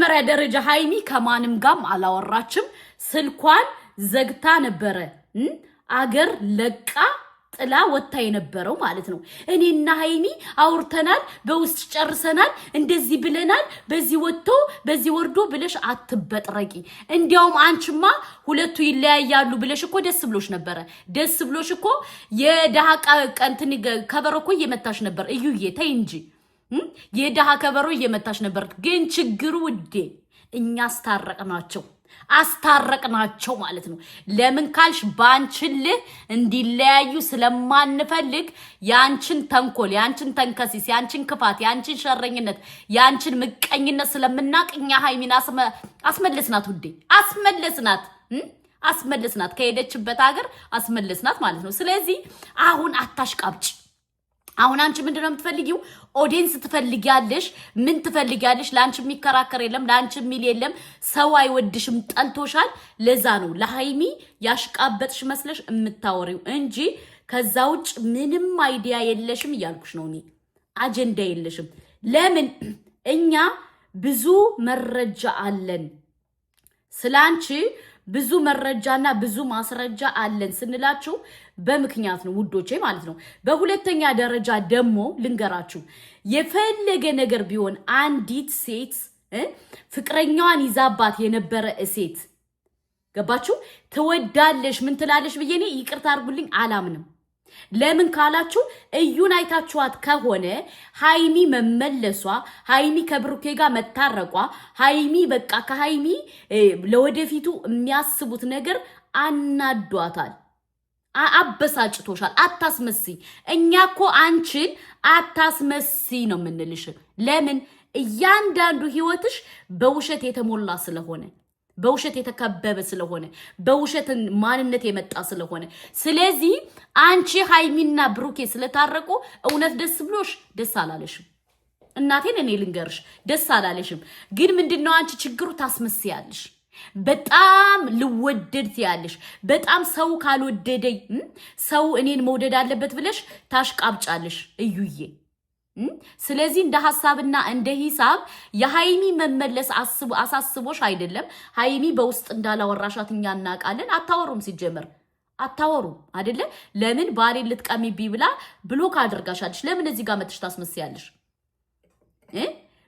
በመጀመሪያ ደረጃ ሃይሚ ከማንም ጋም አላወራችም ስልኳን ዘግታ ነበረ አገር ለቃ ጥላ ወጣ የነበረው ማለት ነው እኔና ሃይሚ አውርተናል በውስጥ ጨርሰናል እንደዚህ ብለናል በዚህ ወጥቶ በዚህ ወርዶ ብለሽ አትበጥረቂ እንዲያውም አንቺማ ሁለቱ ይለያያሉ ብለሽ እኮ ደስ ብሎሽ ነበር ደስ ብሎሽ እኮ የዳሃ ቀንትን ከበሮ እኮ እየመታሽ ነበር እዩዬ ተይ እንጂ የዳሃ ከበሮ እየመታሽ ነበር ግን ችግሩ ውዴ እኛ አስታረቅናቸው ማለት ነው ለምን ካልሽ ባንችልህ እንዲለያዩ ስለማንፈልግ ያንቺን ተንኮል ያንቺን ተንከሲስ ያንቺን ክፋት ያንቺን ሸረኝነት ያንቺን ምቀኝነት ስለምናቅኛ ሃይሚን አስመለስናት ውዴ አስመለስናት ከሄደችበት ሀገር አስመለስናት ማለት ነው ስለዚህ አሁን አታሽቃብጭ አሁን አንቺ ምንድነው የምትፈልጊው ኦዲየንስ ትፈልጊያለሽ ምን ትፈልጊያለሽ ላንቺ የሚከራከር የለም ላንቺ ሚል የለም ሰው አይወድሽም ጠልቶሻል ለዛ ነው ለሃይሚ ያሽቃበጥሽ መስለሽ የምታወሪው እንጂ ከዛ ውጭ ምንም አይዲያ የለሽም ይያልኩሽ ነው እኔ አጀንዳ የለሽም ለምን እኛ ብዙ መረጃ አለን ስላንቺ ብዙ መረጃና ብዙ ማስረጃ አለን ስንላችሁ በምክንያት ነው ውዶቼ ማለት ነው በሁለተኛ ደረጃ ደሞ ልንገራችሁ የፈለገ ነገር ቢሆን አንዲት ሴት ፍቅረኛዋን ይዛባት የነበረ ሴት ገባችሁ ትወዳለሽ ምን ትላለሽ ብዬኔ ይቅርታ አርጉልኝ አላምንም ለምን ካላችሁ እዩን አይታችኋት ከሆነ ሃይሚ መመለሷ ሃይሚ ከብሩኬ ጋር መታረቋ ሃይሚ በቃ ከሃይሚ ለወደፊቱ የሚያስቡት ነገር አናዷታል አበሳጭቶሻል አታስመስይ እኛኮ አንቺን አታስመስይ ነው ምንልሽ ለምን እያንዳንዱ ህይወትሽ በውሸት የተሞላ ስለሆነ በውሸት የተከበበ ስለሆነ በውሸት ማንነት የመጣ ስለሆነ ስለዚህ አንቺ ሃይሚና ብሩኬ ስለታረቁ እውነት ደስ ብሎሽ ደስ አላለሽም እናቴን እኔ ልንገርሽ ደስ አላለሽም ግን ምንድነው አንቺ ችግሩ ታስመስያለሽ በጣም ልወደድ ያለሽ በጣም ሰው ካልወደደኝ ሰው እኔን መውደድ አለበት ብለሽ ታሽቃብጫለሽ እዩዬ ስለዚህ እንደ ሐሳብና እንደ ሂሳብ የሃይሚ መመለስ አሳስቦሽ አይደለም ሃይሚ በውስጥ እንዳላወራሻትኛ እናቃለን አታወሩም ሲጀመር አታወሩም አይደለ ለምን ባሌ ልትቀሚቢ ብላ ብሎክ አድርጋሻለሽ ለምን እዚህ ጋር መጥተሽ ታስመስያለሽ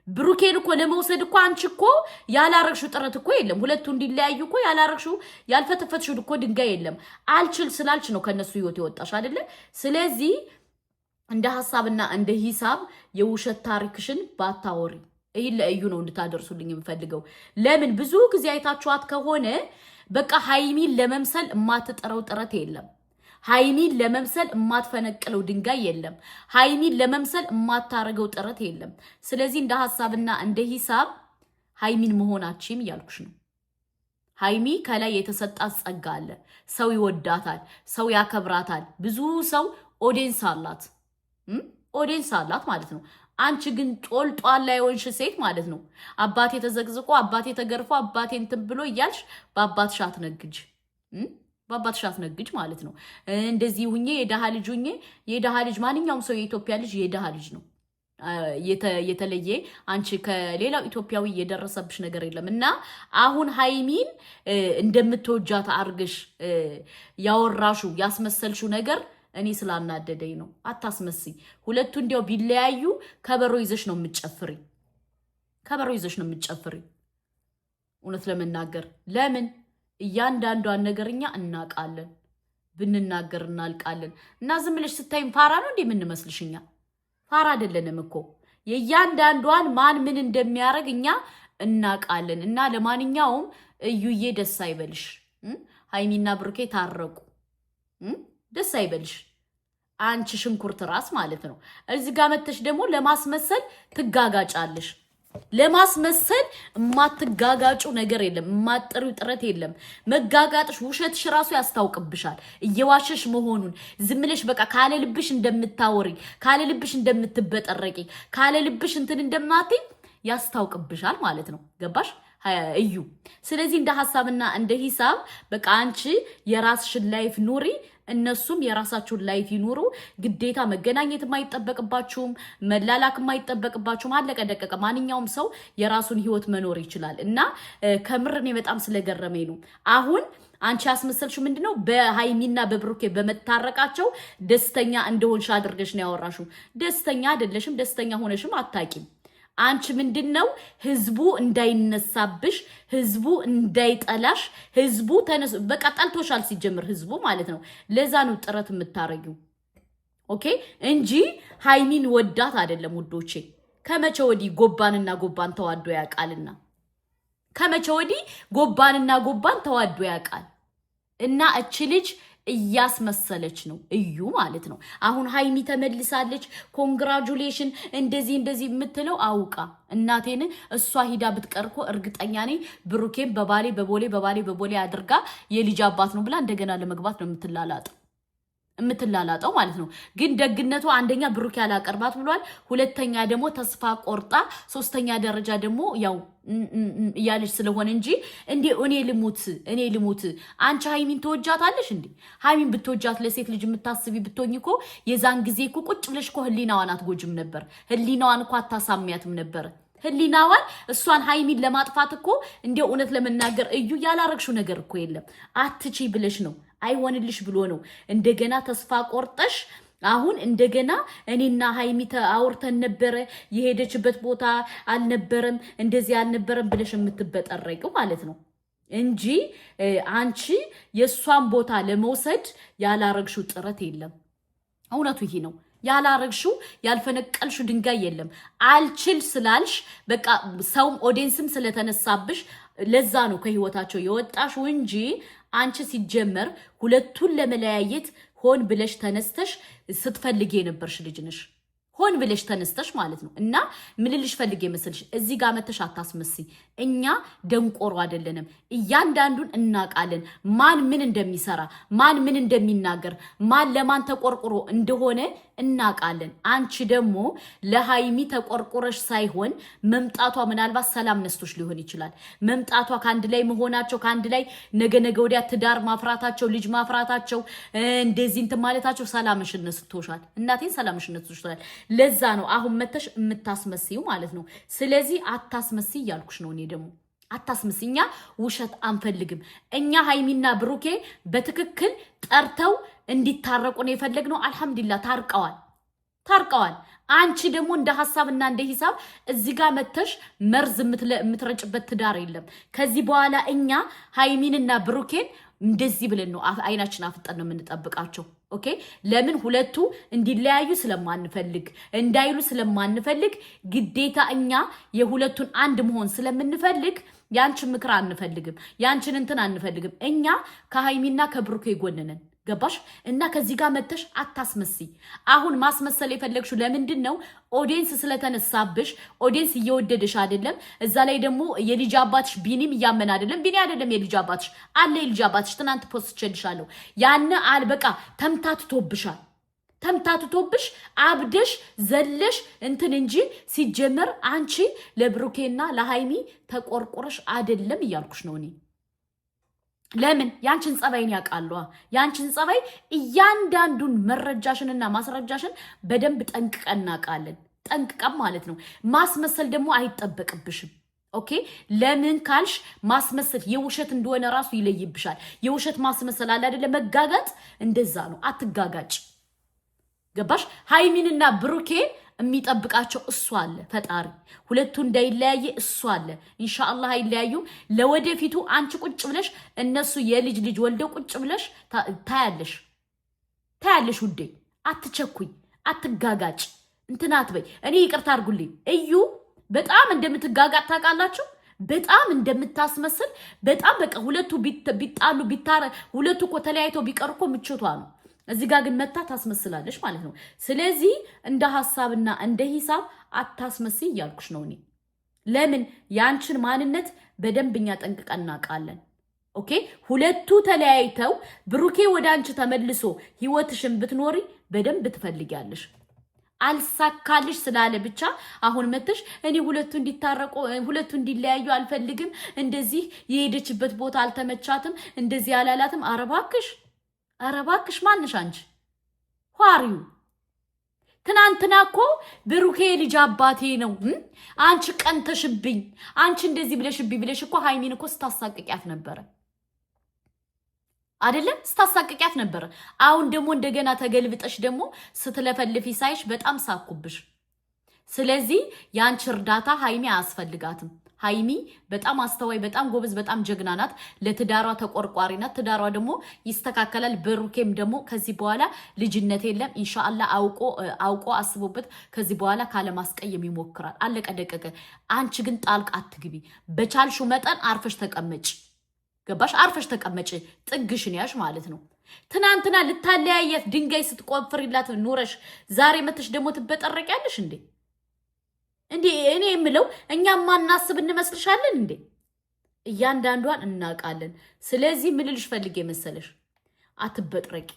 ብሩኬን እኮ ለመውሰድ እኮ አንቺ እኮ ያላረግሽው ጥረት እኮ የለም ሁለቱ እንዲለያዩ እኮ ያላረግሽው ያልፈተፈትሽው እኮ ድንጋይ የለም አልችል ስላልች ነው ከነሱ ህይወት ይወጣሽ አይደለ ስለዚህ እንደ ሐሳብና እንደ ሂሳብ የውሸት ታሪክሽን ባታወሪ ለእዩ ነው እንድታደርሱልኝ የምፈልገው ለምን ብዙ ጊዜ አይታችኋት ከሆነ በቃ ሃይሚን ለመምሰል ማትጠረው ጥረት የለም ሃይሚን ለመምሰል ማትፈነቅለው ድንጋይ የለም ሃይሚን ለመምሰል ማታረገው ጥረት የለም ስለዚህ እንደ ሐሳብና እንደ ሂሳብ ሃይሚን መሆናችም ያልኩሽ ነው ሃይሚ ከላይ የተሰጣት ጸጋ አለ ሰው ይወዳታል ሰው ያከብራታል ብዙ ሰው ኦዲየንስ አላት ማለት ነው አንቺ ግን ጦልጧል ላይ ወንሽ ሴት ማለት ነው አባቴ ተዘግዝቆ አባቴ ተገርፎ አባቴ እንትን ብሎ ይያልሽ በአባትሽ አትነግጅ ማለት ነው እንደዚህ ሁኜ የደሃ ልጅ ማንኛውም ሰው የኢትዮጵያ ልጅ የደሃ ልጅ ነው የተለየ አንቺ ከሌላው ኢትዮጵያዊ የደረሰብሽ ነገር የለምና አሁን ሃይሚን እንደምትወጃት አርግሽ ያወራሹ ያስመሰልሹ ነገር እኔ ስላናደደኝ ነው አታስመስይ ሁለቱ እንዲያው ቢለያዩ ከበሮ ይዘሽ ነው የምትጨፍሪ እውነት ለመናገር ለምን እያንዳንዷን ነገርኛ እናቃለን ብንናገር እናልቃለን እና ዝም ብለሽ ስታይም ፋራ ነው እንዴ ምን መስልሽኛ ፋራ አይደለንም እኮ የእያንዳንዷን ማን ምን እንደሚያረግ እኛ እናቃለን እና ለማንኛውም እዩዬ ደስ አይበልሽ ሃይሚና ብሩኬ ታረቁ ደስ አይበልሽ አንቺ ሽንኩርት ራስ ማለት ነው እዚህ ጋር መተሽ ደግሞ ለማስመሰል ትጋጋጫለሽ ለማስመሰል ማትጋጋጩ ነገር የለም ማጥሪው ጥረት የለም መጋጋጥሽ ውሸትሽ ራሱ ያስታውቅብሻል እየዋሸሽ መሆኑን ዝምለሽ በቃ ካለ ልብሽ እንደምታወሪ ካለ ልብሽ እንደምትበጠረቂ ካለ ልብሽ እንትን እንደማትይ ያስታውቅብሻል ማለት ነው ገባሽ እዩ ስለዚህ እንደ ሐሳብና እንደ ሂሳብ በቃ አንቺ የራስሽን ላይፍ ኑሪ እነሱም የራሳቸውን ላይፍ ይኑሩ ግዴታ መገናኘት የማይጠበቅባችሁም መላላክ የማይጠበቅባችሁም አለቀ ደቀቀ ማንኛውም ሰው የራሱን ህይወት መኖር ይችላል እና ከምርኔ በጣም ስለገረመኝ ነው አሁን አንቺ ያስመሰልሽው ምንድነው በሃይሚና በብሩኬ በመታረቃቸው ደስተኛ እንደሆንሽ አድርገሽ ነው ያወራሽው ደስተኛ አይደለሽም ደስተኛ ሆነሽም አታቂም አንቺ ምንድነው ህዝቡ እንዳይነሳብሽ ህዝቡ እንዳይጠላሽ ህዝቡ በቃ ጠልቶሻል ሲጀምር ህዝቡ ማለት ነው ለዛ ነው ጥረት የምታረጊው ኦኬ እንጂ ሃይሚን ወዳት አይደለም ውዶቼ ከመቼ ወዲህ ጎባንና ጎባን ተዋዶ ያቃልና ከመቼ ወዲህ ጎባንና ጎባን ተዋዶ ያቃል እና እቺ ልጅ እያስመሰለች ነው እዩ ማለት ነው አሁን ሃይሚ ተመልሳለች ኮንግራቹሌሽን እንደዚህ የምትለው አውቃ እናቴን እሷ ሂዳ ብትቀርኮ እርግጠኛ ነኝ ብሩኬን በባሌ አድርጋ የልጅ አባት ነው ብላ እንደገና ለመግባት ነው የምትላላጠው ማለት ነው ግን ደግነቱ አንደኛ ብሩኬ ያላቀርባት ብሏል ሁለተኛ ደግሞ ተስፋ ቆርጣ ሶስተኛ ደረጃ ደግሞ ያው ያለሽ ስለሆነ እንጂ እንዴ እኔ ልሙት አንቺ ሃይሚን ተወጃታለሽ እንዴ ሃይሚን ብትወጃት ለሴት ልጅ የምታስቢ ብትሆኝኮ የዛን ጊዜ እኮ ቁጭ ብለሽኮ ህሊናዋን አትጎጅም ነበር ህሊናዋን እኮ አታሳሚያትም ነበር ህሊናዋን እሷን ሃይሚን ለማጥፋት እኮ እንዴ እውነት ለመናገር እዩ ያላረግሽው ነገር እኮ የለም አትቺ ብለሽ ነው አይሆንልሽ ብሎ ነው እንደገና ተስፋ ቆርጠሽ አሁን እንደገና እኔና ሃይሚ አውርተን ነበር የሄደችበት ቦታ አልነበረም እንደዚህ አልነበረም ብለሽ የምትበጠረቂው ማለት ነው እንጂ አንቺ የሷን ቦታ ለመውሰድ ያላረግሽው ጥረት የለም እውነቱ ይሄ ነው ያላረግሽው ያልፈነቀልሽው ድንጋይ የለም አልችል ስላልሽ በቃ ሰውም ኦዲየንስም ስለተነሳብሽ ለዛ ነው ከህይወታቸው የወጣሽው እንጂ አንቺ ሲጀመር ሁለቱን ለመለያየት ሆን ብለሽ ተነስተሽ ስትፈልጊ የነበርሽ ልጅ ነሽ ሆን ብለሽ ተነስተሽ ማለት ነው እና ምልልሽ ፈልጌ መስልሽ እዚህ ጋር መተሽ አታስመስይ እኛ ደንቆሮ አይደለንም እያንዳንዱን እናቃለን ማን ምን እንደሚሰራ ማን ምን እንደሚናገር ማን ለማን ተቆርቆሮ እንደሆነ እናቃለን አንቺ ደግሞ ለሃይሚ ተቆርቆረሽ ሳይሆን መምጣቷ ምናልባት ሰላም ነስቶሽ ሊሆን ይችላል መምጣቷ ካንድ ላይ መሆናቸው ካንድ ላይ ነገ ወዲያ ትዳር ማፍራታቸው ልጅ ማፍራታቸው እንደዚህ እንት ማለታቸው ሰላምሽን ነስቶሻል እናቴን ሰላምሽን ነስቶሻል ለዛ ነው አሁን መተሽ የምታስመስዩ ማለት ነው ስለዚህ አታስመስይ ያልኩሽ ነው እኔ ደግሞ አታስመስኛ ውሸት አንፈልግም እኛ ሃይሚና ብሩኬ በትክክል ጠርተው እንዲታረቁ ነው የፈለግነው አልহামዱሊላህ ታርቀዋል አንቺ ደግሞ እንደ ሐሳብና እንደ ሂሳብ እዚህ ጋር መተሽ መርዝ የምትረጭበት ትዳር የለም ከዚህ በኋላ እኛ ሃይሚንና ብሩኬን እንደዚህ ብለን ነው አይናችን አፍጠን ነው የምንጠብቃቸው ኦኬ ለምን ሁለቱ እንዲለያዩ ስለማንፈልግ እንዳይሉ ስለማንፈልግ ግዴታ እኛ የሁለቱን አንድ መሆን ስለምንፈልግ ያንቺን ምክር አንፈልግም ያንቺን እንትን አንፈልግም እኛ ከሃይሚና ከብሩኬ ጎንነን ገባሽ እና ከዚህ ጋር መተሽ አታስመስይ አሁን ማስመሰል የፈለግሽው ለምንድን ነው ኦዲየንስ ስለተነሳብሽ ኦዲየንስ እየወደደሽ አይደለም እዛ ላይ ደግሞ የልጅ አባትሽ ቢኒም ያመን አይደለም ቢኒ አይደለም የልጅ አባትሽ አለ የልጅ አባትሽ ትናንት ፖስት ቸልሻለሁ ያነ አልበቃ ተምታትቶብሽ አብደሽ ዘለሽ እንትን እንጂ ሲጀመር አንቺ ለብሩኬና ለሃይሚ ተቆርቆረሽ አይደለም ይያልኩሽ ነው እኔ ለምን ያንቺን ጸባይን ያቃሉ ያንቺን ጸባይ እያንዳንዱን መረጃሽንና ማስረጃሽን በደንብ ጠንቅቀና ቃለን ጠንቅቀም ማለት ነው ማስመሰል ደግሞ አይጠበቅብሽም ኦኬ ለምን ካልሽ ማስመሰል የውሸት እንደሆነ ራሱ ይለይብሻል የውሸት ማስመሰል አለ አይደለ መጋጋጥ እንደዛ ነው አትጋጋጭ ገባሽ ሃይሚንና ብሩኬ የሚጠብቃቸው እሱ አለ ፈጣሪ ሁለቱ እንዳይለያየ እሱ አለ ኢንሻአላህ አይለያዩ ለወደፊቱ አንቺ ቁጭ ብለሽ እነሱ የልጅ ወልደው ቁጭ ብለሽ ታያለሽ ውዴ አትቸኩኝ አትጋጋጭ እንትናት በይ እኔ ይቅርታ አድርጉልኝ እዩ በጣም እንደምትጋጋጥ ታውቃላችሁ በጣም እንደምታስመስል በጣም በቃ ሁለቱ ቢጣሉ ቢታረ ሁለቱ እኮ ተለያይተው ቢቀርኮ ምቾቷ ነው እዚህ ጋር ግን መታ ታስመስላለሽ ማለት ነው ስለዚህ እንደ ሐሳብና እንደ ሂሳብ አታስመስይ ያልኩሽ ነው እኔ ለምን ያንቺን ማንነት በደንብኛ ጠንቅቀና ቃለን ኦኬ ሁለቱ ተለያይተው ብሩኬ ወደ አንቺ ተመልሶ ህይወትሽን ብትኖሪ በደንብ ትፈልጊያለሽ አልሳካልሽ ስላለ ብቻ አሁን መተሽ እኔ ሁለቱ እንዲታረቁ ሁለቱ እንዲለያዩ አልፈልግም እንደዚህ የሄደችበት ቦታ አልተመቻትም እንደዚህ ያላላትም አረባክሽ ማንሽ አንቺ ኋሪው ትናንትና እኮ ብሩኬ ልጅ አባቴ ነው አንቺ ቀንተሽብኝ አንቺ እንደዚህ ብለሽ እኮ ሃይሚን እኮ ስታሳቅቂያት ነበር አይደለም ስታሳቅቂያት ነበር አሁን ደግሞ እንደገና ተገልብጠሽ ደግሞ ስትለፈልፊ ሳይሽ በጣም ሳኩብሽ ስለዚህ ያንቺ እርዳታ ሃይሚ አያስፈልጋትም ሃይሚ በጣም አስተዋይ በጣም ጎበዝ በጣም ጀግና ናት ለትዳሯ ተቆርቋሪ ናት ትዳሯ ደግሞ ይስተካከላል ብሩኬም ደግሞ ከዚህ በኋላ ልጅነት የለም ኢንሻአላህ አውቆ አስቦበት ከዚህ በኋላ ካለ ማስቀየም ይሞክራል አለቀ ደቀቀ አንቺ ግን ጣልቃ አትግቢ በቻልሹ መጠን አርፈሽ ተቀመጭ ገባሽ አርፈሽ ተቀመጭ ጥግሽን ያሽ ማለት ነው ትናንትና ልታለያየት ድንጋይ ስትቆፍሪላት ኑረሽ ዛሬ መተሽ ደግሞ ትበጠረቂያለሽ እንዴ እኔ የምለው እኛም ማናስብ እንመስልሻለን እንዴ እያንዳንዷን እናቃለን ስለዚህ ምን ልልሽ ፈልጌ መሰለሽ አትበጥረቂ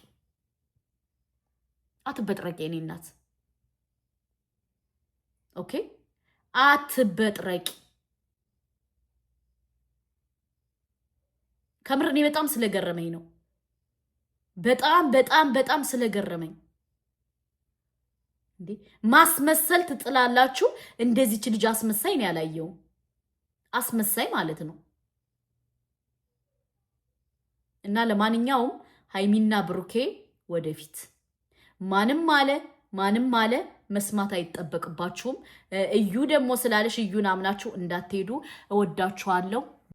እኔ እናት ኦኬ አትበጥረቂ ከምር እኔ በጣም ስለገረመኝ ነው በጣም ስለገረመኝ እንዴ ማስመሰል ትጥላላችሁ እንደዚች ልጅ አስመሳይ ነው ያላየው አስመሳይ ማለት ነው እና ለማንኛውም ሃይሚና ብሩኬ ወደፊት ማንም አለ መስማት አይጠበቅባችሁም እዩ ደግሞ ስላለሽ እዩን አምናችሁ እንዳትሄዱ እወዳችኋለሁ